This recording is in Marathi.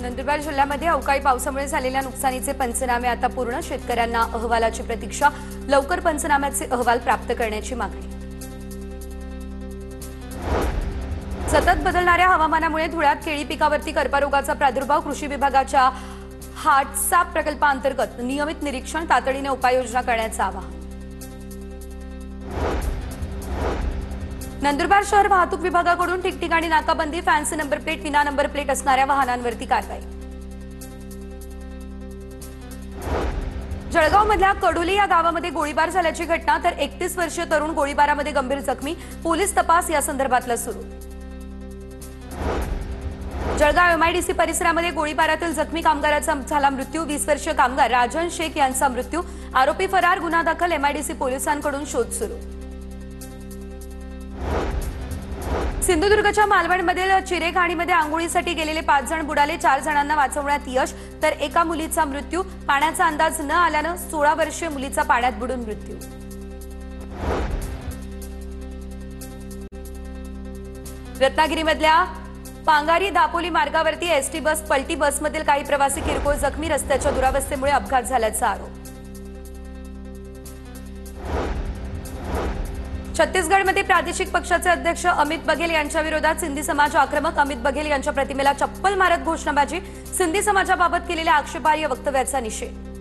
नंदुरबार जिल्ह्यामध्ये अवकाळी पावसामुळे झालेल्या नुकसानीचे पंचनामे आता पूर्ण. शेतकऱ्यांना अहवालाची प्रतीक्षा. लवकर पंचनाम्याचे अहवाल प्राप्त करण्याची मागणी. सतत बदलणाऱ्या हवामानामुळे धुळ्यात केळी पिकावरती कर्करोगाचा प्रादुर्भाव. कृषी विभागाच्या हाटसाप प्रकल्पांतर्गत नियमित निरीक्षण, तातडीने उपाययोजना करण्याचं आवाहन. नंदुरबार शहर वाहतूक विभागाकडून ठिकठिकाणी नाकाबंदी. फॅन्सी नंबर प्लेट, विना नंबर प्लेट असणाऱ्या वाहनांवरती कारवाई. जळगावमधल्या कडोली या गावामध्ये गोळीबार झाल्याची घटना, तर 31 वर्षीय तरुण गोळीबारामध्ये गंभीर जखमी. पोलीस तपास या संदर्भातला सुरू. जळगाव MIDC परिसरामध्ये गोळीबारातील जखमी कामगाराचा झाला मृत्यू. 20 वर्षीय कामगार राजन शेख यांचा मृत्यू. आरोपी फरार. गुन्हा दाखल. MIDC पोलिसांकडून शोध सुरू. सिंधुदुर्गच्या मालवणमधील चिरेखाणीमध्ये आंघोळीसाठी गेलेले 5 जण बुडाले. 4 जणांना वाचवण्यात यश, तर एका मुलीचा मृत्यू. पाण्याचा अंदाज न आल्यानं 16 वर्षीय मुलीचा पाण्यात बुडून मृत्यू. रत्नागिरीमधल्या पांगारी दापोली मार्गावरती ST बस पलटी. बसमधील काही प्रवासी किरकोळ जखमी. रस्त्याच्या दुरावस्थेमुळे अपघात झाल्याचा आरोप. छत्तीसगडमध्ये प्रादेशिक पक्षाचे अध्यक्ष अमित बघेल यांच्या विरोधात सिंधी समाज आक्रमक. अमित बघेल यांच्या प्रतिमेला चप्पल मारत घोषणाबाजी. सिंधी समाजाबाबत केलेल्या आक्षेपार्ह वक्तव्याचा निषेध.